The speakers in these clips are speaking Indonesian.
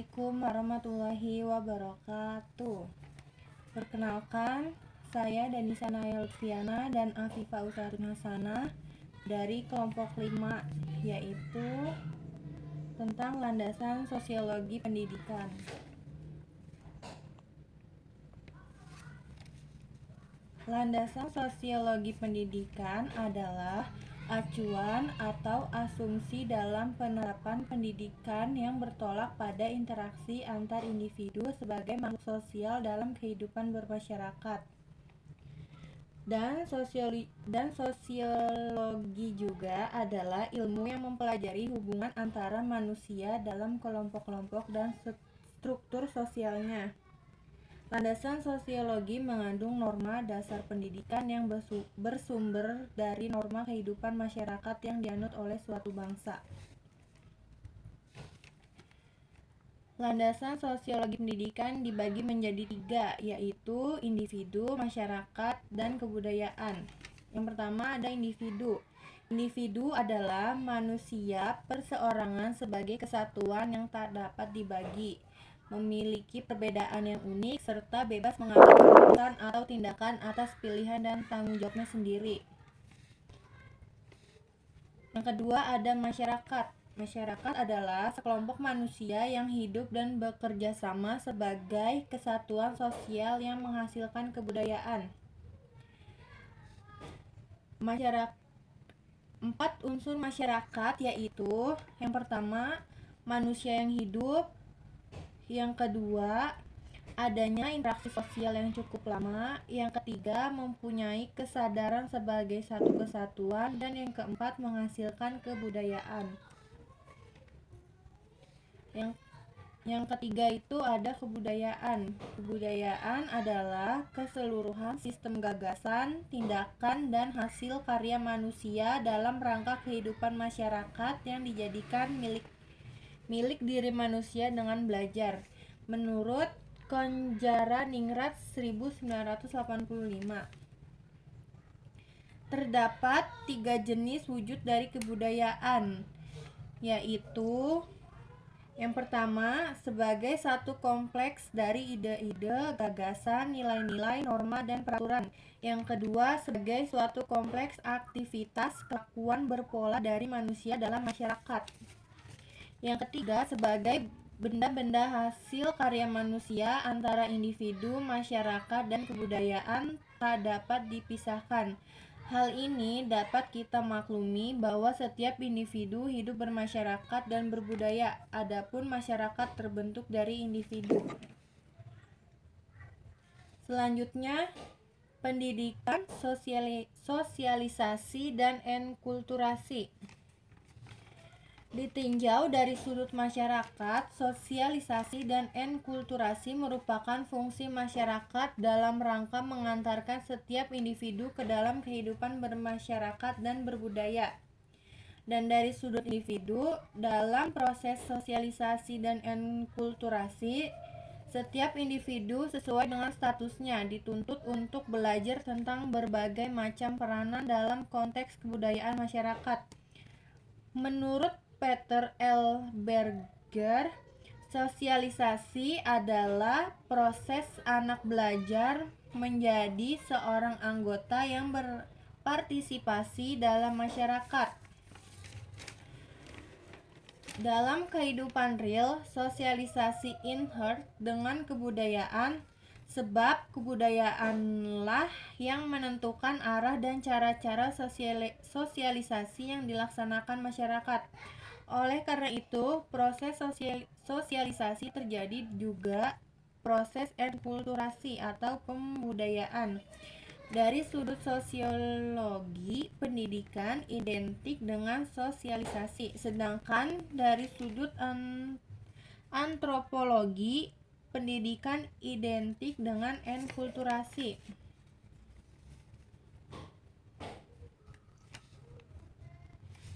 Assalamualaikum warahmatullahi wabarakatuh. Perkenalkan, saya Danisa Nayelviana dan Afifa Utarin Hasanah dari kelompok 5, yaitu tentang landasan sosiologi pendidikan. Landasan sosiologi pendidikan adalah acuan atau asumsi dalam penerapan pendidikan yang bertolak pada interaksi antar individu sebagai makhluk sosial dalam kehidupan bermasyarakat. Dan sosiologi juga adalah ilmu yang mempelajari hubungan antara manusia dalam kelompok-kelompok dan struktur sosialnya. Landasan sosiologi mengandung norma dasar pendidikan yang bersumber dari norma kehidupan masyarakat yang dianut oleh suatu bangsa. Landasan sosiologi pendidikan dibagi menjadi 3, yaitu individu, masyarakat, dan kebudayaan. Yang pertama ada individu. Individu adalah manusia perseorangan sebagai kesatuan yang tak dapat dibagi, memiliki perbedaan yang unik, serta bebas mengambil keputusan atau tindakan atas pilihan dan tanggung jawabnya sendiri. Yang kedua ada masyarakat. Masyarakat adalah sekelompok manusia yang hidup dan bekerja sama sebagai kesatuan sosial yang menghasilkan kebudayaan. 4 unsur masyarakat yaitu yang pertama manusia yang hidup, yang kedua adanya interaksi sosial yang cukup lama, yang ketiga mempunyai kesadaran sebagai satu kesatuan, dan yang keempat menghasilkan kebudayaan. Yang ketiga itu ada kebudayaan. Kebudayaan adalah keseluruhan sistem gagasan, tindakan, dan hasil karya manusia dalam rangka kehidupan masyarakat yang dijadikan milik diri manusia dengan belajar. Menurut Konjaraningrat 1985, terdapat 3 jenis wujud dari kebudayaan, yaitu yang pertama, sebagai satu kompleks dari ide-ide, gagasan, nilai-nilai, norma, dan peraturan. Yang kedua, sebagai suatu kompleks aktivitas, kelakuan berpola dari manusia dalam masyarakat. Yang ketiga, sebagai benda-benda hasil karya manusia antara individu, masyarakat, dan kebudayaan tak dapat dipisahkan. Hal ini dapat kita maklumi bahwa setiap individu hidup bermasyarakat dan berbudaya, adapun masyarakat terbentuk dari individu. Selanjutnya, pendidikan, sosialisasi, dan enkulturasi. Ditinjau dari sudut masyarakat, sosialisasi dan enkulturasi merupakan fungsi masyarakat dalam rangka mengantarkan setiap individu ke dalam kehidupan bermasyarakat dan berbudaya. Dan dari sudut individu, dalam proses sosialisasi dan enkulturasi, setiap individu sesuai dengan statusnya dituntut untuk belajar tentang berbagai macam peranan dalam konteks kebudayaan masyarakat. Menurut Peter L. Berger, sosialisasi adalah proses anak belajar menjadi seorang anggota yang berpartisipasi dalam masyarakat. Dalam kehidupan real, sosialisasi inherent dengan kebudayaan, sebab kebudayaanlah yang menentukan arah dan cara-cara sosialisasi yang dilaksanakan masyarakat. Oleh karena itu, proses sosialisasi terjadi juga proses enkulturasi atau pembudayaan. Dari sudut sosiologi, pendidikan identik dengan sosialisasi, sedangkan dari sudut antropologi, pendidikan identik dengan enkulturasi.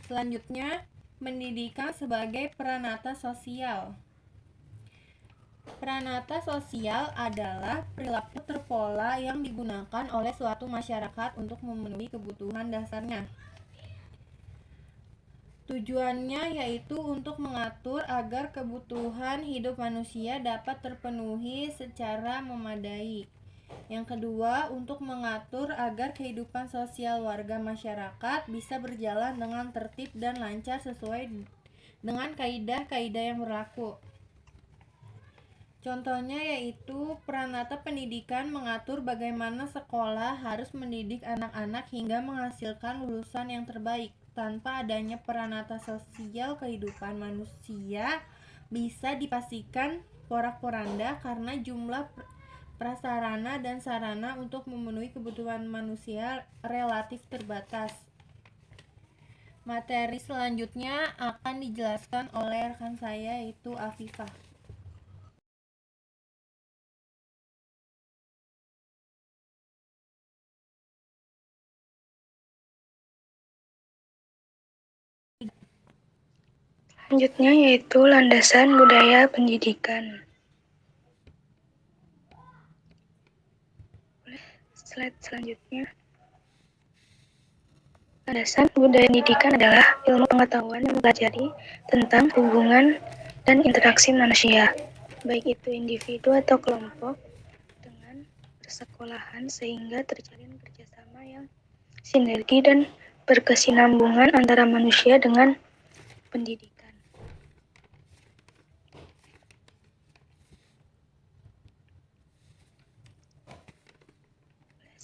Selanjutnya, pendidikan sebagai pranata sosial. Pranata sosial adalah perilaku terpola yang digunakan oleh suatu masyarakat untuk memenuhi kebutuhan dasarnya. Tujuannya yaitu untuk mengatur agar kebutuhan hidup manusia dapat terpenuhi secara memadai. Yang kedua, untuk mengatur agar kehidupan sosial warga masyarakat bisa berjalan dengan tertib dan lancar sesuai dengan kaidah-kaidah yang berlaku. Contohnya yaitu Pranata Pendidikan mengatur bagaimana sekolah harus mendidik anak-anak hingga menghasilkan lulusan yang terbaik. Tanpa adanya pranata sosial, kehidupan manusia bisa dipastikan porak-poranda karena jumlah prasarana dan sarana untuk memenuhi kebutuhan manusia relatif terbatas. Materi selanjutnya akan dijelaskan oleh rekan saya, yaitu Afifah. Selanjutnya yaitu landasan budaya pendidikan. Slide selanjutnya. Landasan budaya pendidikan adalah ilmu pengetahuan yang mempelajari tentang hubungan dan interaksi manusia, baik itu individu atau kelompok, dengan persekolahan sehingga terjalin kerjasama yang sinergi dan berkesinambungan antara manusia dengan pendidikan.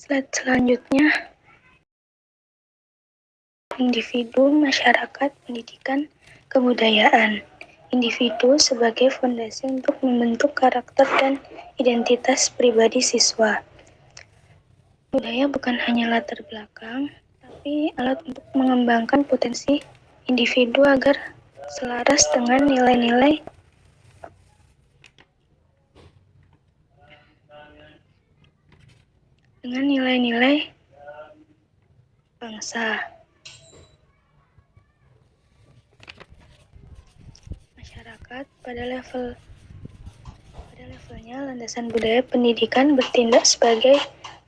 Slide selanjutnya. Individu, masyarakat, pendidikan, kebudayaan. Individu sebagai fondasi untuk membentuk karakter dan identitas pribadi siswa. Budaya bukan hanya latar belakang, tapi alat untuk mengembangkan potensi individu agar selaras dengan nilai-nilai bangsa. Masyarakat pada levelnya landasan budaya pendidikan bertindak sebagai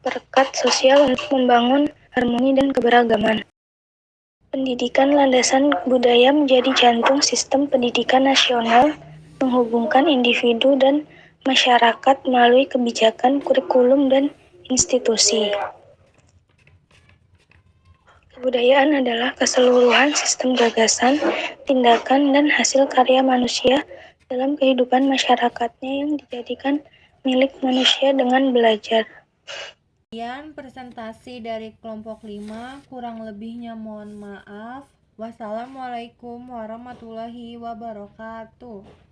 perekat sosial untuk membangun harmoni dan keberagaman. Pendidikan landasan budaya menjadi jantung sistem pendidikan nasional, menghubungkan individu dan masyarakat melalui kebijakan, kurikulum, dan institusi. Kebudayaan adalah keseluruhan sistem gagasan, tindakan, dan hasil karya manusia dalam kehidupan masyarakatnya yang dijadikan milik manusia dengan belajar. Sekian presentasi dari kelompok 5, kurang lebihnya mohon maaf. Wassalamualaikum warahmatullahi wabarakatuh.